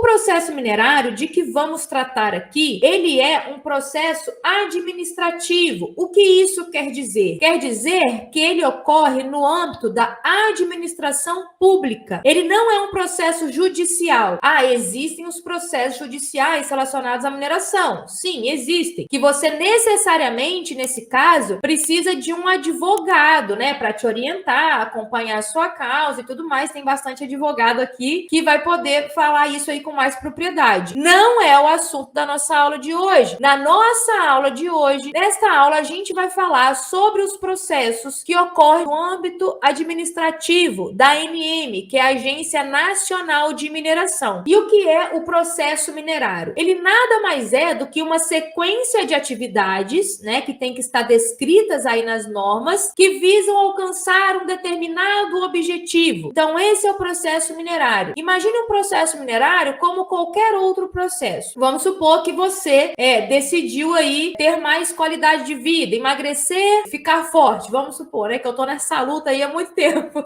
processo minerário de que vamos tratar aqui, ele é um processo administrativo. O que isso quer dizer? Quer dizer que ele ocorre no âmbito da administração pública. Ele não é um processo judicial. Existem os processos judiciais relacionados à mineração. Sim, existem. Que você necessariamente, nesse caso, precisa de um advogado, né, para te orientar, acompanhar a sua causa e tudo mais. Tem bastante advogado aqui que vai poder falar isso aí com mais propriedade. Não é o assunto da nossa aula de hoje. Na nossa aula de hoje, nesta aula, a gente vai falar sobre os processos que ocorrem no âmbito administrativo da ANM, que é a Agência Nacional de Mineração. E o que é o processo minerário? Ele nada mais é do que uma sequência de atividades, né, que tem que estar descritas aí nas normas, que visam alcançar um determinado objetivo. Então, esse é o processo minerário. Imagine um processo minerário como qualquer outro processo. Vamos supor que você decidiu aí ter mais qualidade de vida, emagrecer, ficar forte. Vamos supor, né, que eu tô nessa luta aí há muito tempo.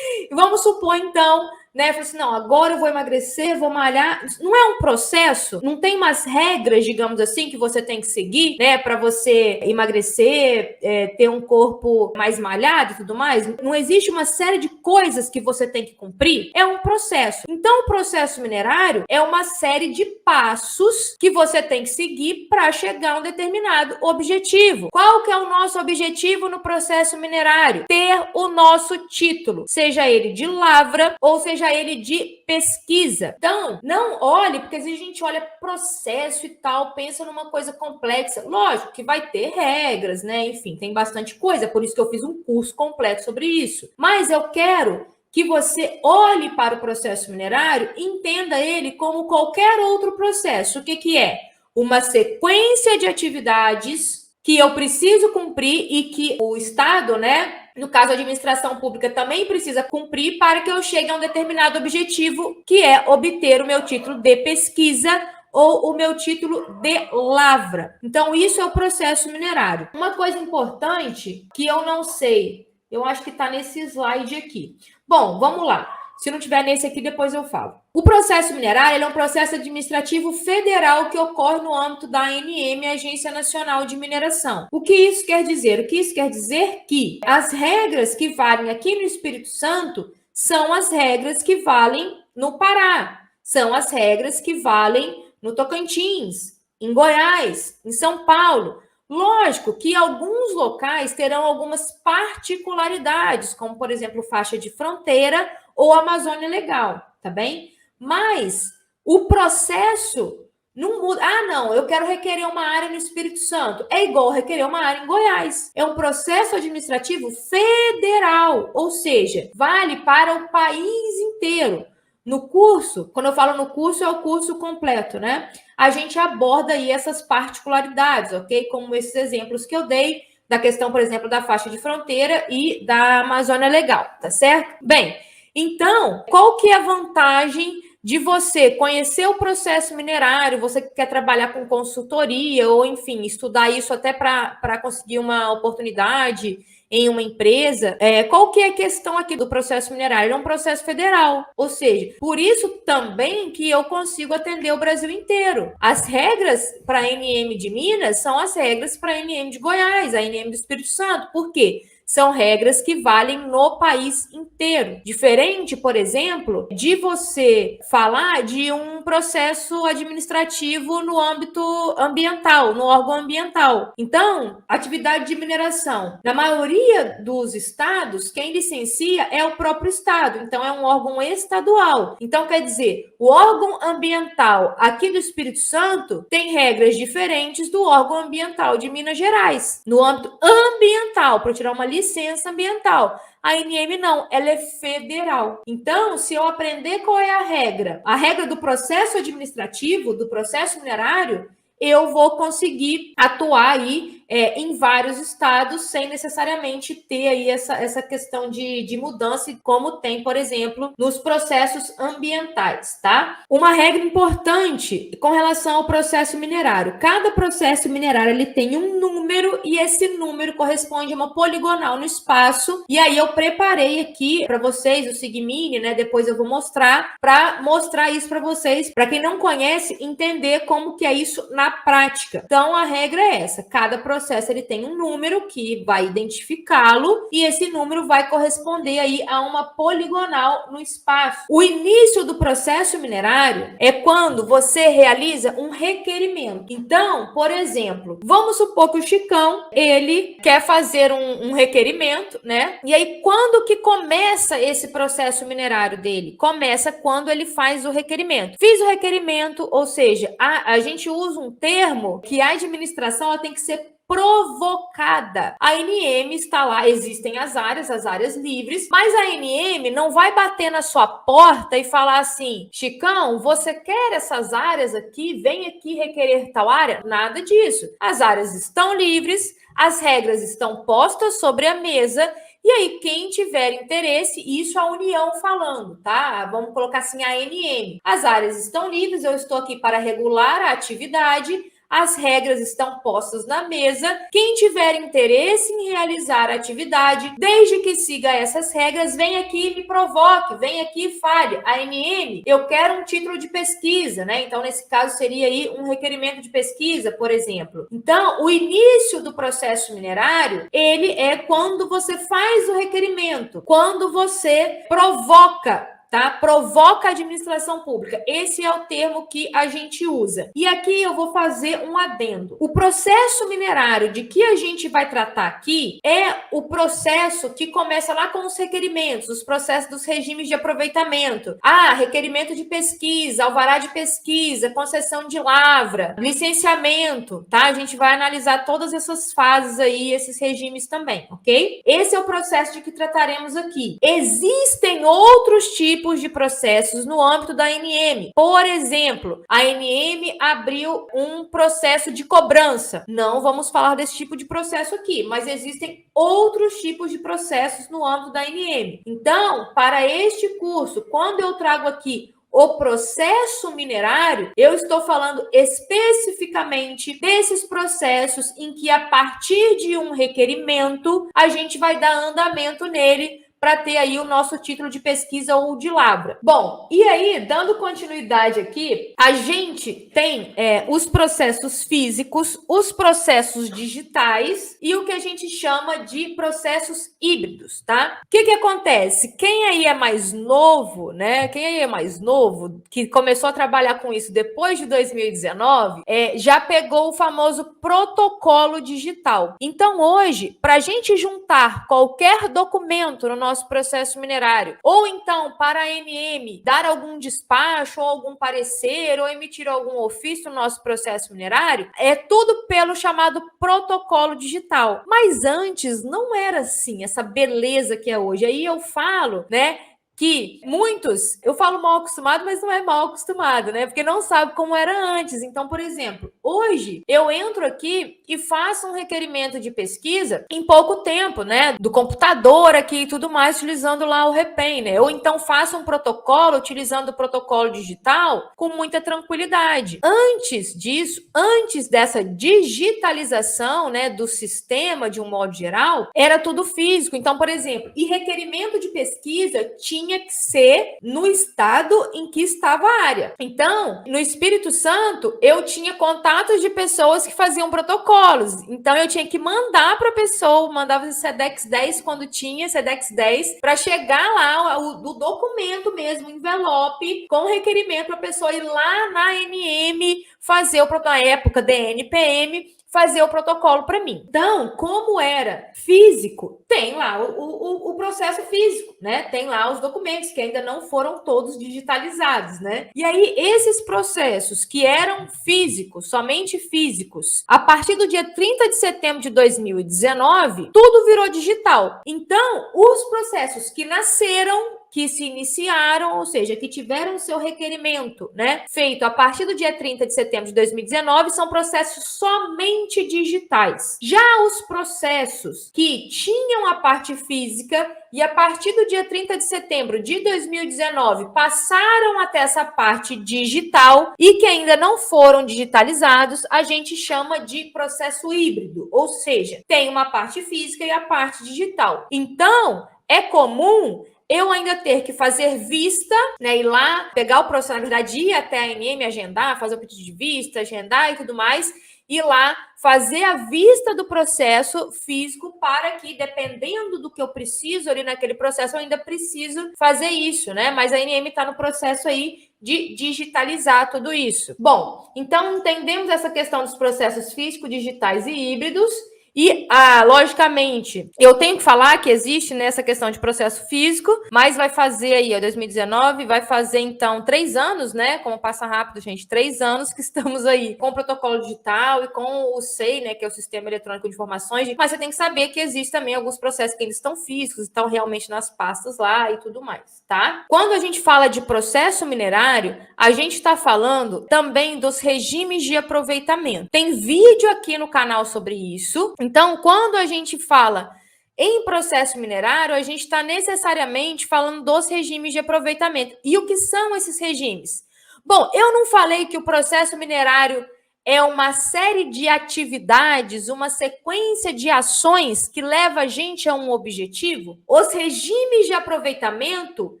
Vamos supor, então, né? Falei assim, não, agora eu vou emagrecer, vou malhar. Não é um processo, não tem umas regras, digamos assim, que você tem que seguir, né? Para você emagrecer, ter um corpo mais malhado e tudo mais. Não existe uma série de coisas que você tem que cumprir. É um processo. Então, o processo minerário é uma série de passos que você tem que seguir para chegar a um determinado objetivo. Qual que é o nosso objetivo no processo minerário? Ter o nosso título, seja ele de lavra ou seja ele de pesquisa. Então, não olhe, porque às vezes a gente olha processo e tal, pensa numa coisa complexa. Lógico que vai ter regras, né? Enfim, tem bastante coisa, por isso que eu fiz um curso completo sobre isso. Mas eu quero que você olhe para o processo minerário e entenda ele como qualquer outro processo. O que que é? Uma sequência de atividades que eu preciso cumprir e que o Estado, né, no caso a administração pública, também precisa cumprir para que eu chegue a um determinado objetivo, que é obter o meu título de pesquisa ou o meu título de lavra. Então, isso é o processo minerário. Uma coisa importante que eu não sei, eu acho que está nesse slide aqui. Bom, vamos lá. Se não tiver nesse aqui, depois eu falo. O processo minerário ele é um processo administrativo federal que ocorre no âmbito da ANM, Agência Nacional de Mineração. O que isso quer dizer? O que isso quer dizer que as regras que valem aqui no Espírito Santo são as regras que valem no Pará, são as regras que valem no Tocantins, em Goiás, em São Paulo. Lógico que alguns locais terão algumas particularidades, como, por exemplo, faixa de fronteira ou Amazônia Legal, tá bem? Mas o processo não muda. Não, eu quero requerer uma área no Espírito Santo. É igual requerer uma área em Goiás. É um processo administrativo federal, ou seja, vale para o país inteiro. No curso, quando eu falo no curso, é o curso completo, né? A gente aborda aí essas particularidades, ok? Como esses exemplos que eu dei, da questão, por exemplo, da faixa de fronteira e da Amazônia Legal, tá certo? Bem, então, qual que é a vantagem de você conhecer o processo minerário, você que quer trabalhar com consultoria ou, enfim, estudar isso até para conseguir uma oportunidade em uma empresa, qual que é a questão aqui do processo minerário? Ele é um processo federal, ou seja, por isso também que eu consigo atender o Brasil inteiro. As regras para a ANM de Minas são as regras para a ANM de Goiás, a ANM do Espírito Santo. Por quê? São regras que valem no país inteiro. Diferente, por exemplo, de você falar de um processo administrativo no âmbito ambiental, no órgão ambiental. Então, atividade de mineração. Na maioria dos estados, quem licencia é o próprio estado. Então, é um órgão estadual. Então, quer dizer, o órgão ambiental aqui do Espírito Santo tem regras diferentes do órgão ambiental de Minas Gerais. No âmbito ambiental, para tirar uma licença ambiental. A ANM não, ela é federal. Então, se eu aprender qual é a regra do processo administrativo, do processo minerário, eu vou conseguir atuar aí em vários estados, sem necessariamente ter aí essa questão de mudança, como tem, por exemplo, nos processos ambientais, tá? Uma regra importante com relação ao processo minerário. Cada processo minerário, ele tem um número e esse número corresponde a uma poligonal no espaço. E aí eu preparei aqui para vocês o Sigmine, né? Depois eu vou mostrar, para mostrar isso para vocês, para quem não conhece, entender como que é isso na prática. Então a regra é essa: cada processo ele tem um número que vai identificá-lo e esse número vai corresponder aí a uma poligonal no espaço. O início do processo minerário é quando você realiza um requerimento. Então, por exemplo, vamos supor que o Chicão, ele quer fazer um requerimento, né? E aí, quando que começa esse processo minerário dele? Começa quando ele faz o requerimento. Fiz o requerimento, ou seja, a gente usa um termo que a administração ela tem que ser provocada. A ANM está lá, existem as áreas livres, mas a ANM não vai bater na sua porta e falar assim: Chicão, você quer essas áreas aqui? Vem aqui requerer tal área? Nada disso. As áreas estão livres, as regras estão postas sobre a mesa. E aí, quem tiver interesse, isso a União falando, tá? Vamos colocar assim, a ANM. As áreas estão livres, eu estou aqui para regular a atividade, as regras estão postas na mesa. Quem tiver interesse em realizar a atividade, desde que siga essas regras, vem aqui e me provoque, vem aqui e fale. A ANM, eu quero um título de pesquisa, né? Então, nesse caso, seria aí um requerimento de pesquisa, por exemplo. Então, o início do processo minerário, ele é quando você faz o requerimento, quando você provoca, tá? Provoca a administração pública. Esse é o termo que a gente usa. E aqui eu vou fazer um adendo. O processo minerário de que a gente vai tratar aqui é o processo que começa lá com os requerimentos, os processos dos regimes de aproveitamento. Requerimento de pesquisa, alvará de pesquisa, concessão de lavra, licenciamento, tá? A gente vai analisar todas essas fases aí, esses regimes também, ok? Esse é o processo de que trataremos aqui. Existem outros tipos de processos no âmbito da ANM. Por exemplo, a ANM abriu um processo de cobrança. Não vamos falar desse tipo de processo aqui, mas existem outros tipos de processos no âmbito da ANM. Então, para este curso, quando eu trago aqui o processo minerário, eu estou falando especificamente desses processos em que, a partir de um requerimento, a gente vai dar andamento nele para ter aí o nosso título de pesquisa ou de lavra. Bom, e aí, dando continuidade aqui, a gente tem os processos físicos, os processos digitais e o que a gente chama de processos híbridos, tá? O que acontece? Quem aí é mais novo, né? Quem aí é mais novo, que começou a trabalhar com isso depois de 2019, já pegou o famoso protocolo digital. Então, hoje, para a gente juntar qualquer documento no nosso processo minerário, ou então para a ANM dar algum despacho, ou algum parecer, ou emitir algum ofício no nosso processo minerário, é tudo pelo chamado protocolo digital. Mas antes não era assim, essa beleza que é hoje. Aí eu falo, né, que muitos, eu falo mal acostumado, mas não é mal acostumado, né? Porque não sabe como era antes. Então, por exemplo, hoje eu entro aqui e faço um requerimento de pesquisa em pouco tempo, né? Do computador aqui e tudo mais, utilizando lá o REPEN, né? Ou então faço um protocolo utilizando o protocolo digital com muita tranquilidade. Antes disso, antes dessa digitalização, né, do sistema de um modo geral, era tudo físico. Então, por exemplo, e requerimento de pesquisa tinha que ser no estado em que estava a área. Então, no Espírito Santo, eu tinha contatos de pessoas que faziam protocolos. Então, eu tinha que mandar para a pessoa, mandava SEDEX 10 quando tinha SEDEX 10, para chegar lá o documento mesmo, envelope, com requerimento para a pessoa ir lá na ANM fazer na época DNPM, fazer o protocolo para mim. Então, como era físico, tem lá o processo físico, né? Tem lá os documentos que ainda não foram todos digitalizados, né? E aí, esses processos que eram físicos, somente físicos, a partir do dia 30 de setembro de 2019, tudo virou digital. Então, os processos que nasceram que se iniciaram, ou seja, que tiveram seu requerimento, né, feito a partir do dia 30 de setembro de 2019, são processos somente digitais. Já os processos que tinham a parte física e a partir do dia 30 de setembro de 2019 passaram até essa parte digital e que ainda não foram digitalizados, a gente chama de processo híbrido, ou seja, tem uma parte física e a parte digital. Então, é comum eu ainda ter que fazer vista, né, ir lá, pegar o processo, na verdade, ir até a ANM, agendar, fazer o pedido de vista, agendar e tudo mais, ir lá, fazer a vista do processo físico para que, dependendo do que eu preciso ali naquele processo, eu ainda preciso fazer isso, né? Mas a ANM está no processo aí de digitalizar tudo isso. Bom, então entendemos essa questão dos processos físicos, digitais e híbridos. E, logicamente, eu tenho que falar que existe nessa questão de processo físico, mas vai fazer aí, 2019, vai fazer, então, 3 anos, né? Como passa rápido, gente, 3 anos que estamos aí com o protocolo digital e com o SEI, né? Que é o Sistema Eletrônico de Informações, mas você tem que saber que existe também alguns processos que eles estão físicos, estão realmente nas pastas lá e tudo mais, tá? Quando a gente fala de processo minerário, a gente está falando também dos regimes de aproveitamento. Tem vídeo aqui no canal sobre isso. Então, quando a gente fala em processo minerário, a gente está necessariamente falando dos regimes de aproveitamento. E o que são esses regimes? Bom, eu não falei que o processo minerário é uma série de atividades, uma sequência de ações que leva a gente a um objetivo? Os regimes de aproveitamento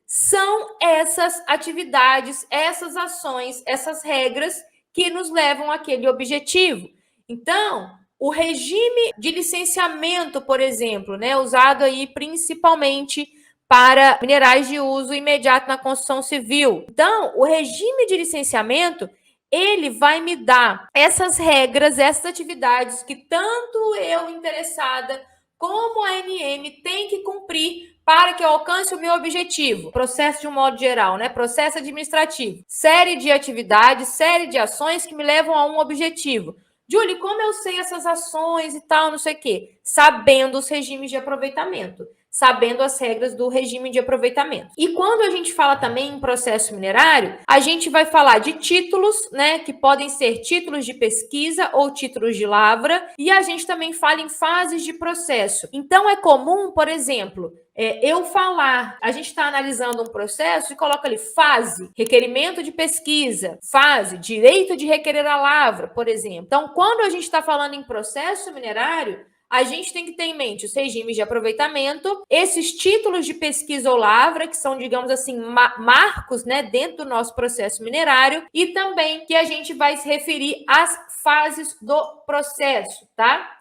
são essas atividades, essas ações, essas regras que nos levam àquele objetivo. Então, o regime de licenciamento, por exemplo, né, usado aí principalmente para minerais de uso imediato na construção civil. Então, o regime de licenciamento, ele vai me dar essas regras, essas atividades que tanto eu interessada como a ANM tem que cumprir para que eu alcance o meu objetivo. Processo de um modo geral, né? Processo administrativo. Série de atividades, série de ações que me levam a um objetivo. Julie, como eu sei essas ações e tal, não sei o quê? Sabendo os regimes de aproveitamento, sabendo as regras do regime de aproveitamento. E quando a gente fala também em processo minerário, a gente vai falar de títulos, né, que podem ser títulos de pesquisa ou títulos de lavra, e a gente também fala em fases de processo. Então, é comum, por exemplo, eu falar, a gente está analisando um processo e coloca ali fase, requerimento de pesquisa, fase, direito de requerer a lavra, por exemplo. Então, quando a gente está falando em processo minerário, a gente tem que ter em mente os regimes de aproveitamento, esses títulos de pesquisa ou lavra, que são, digamos assim, marcos, né, dentro do nosso processo minerário, e também que a gente vai se referir às fases do processo, tá?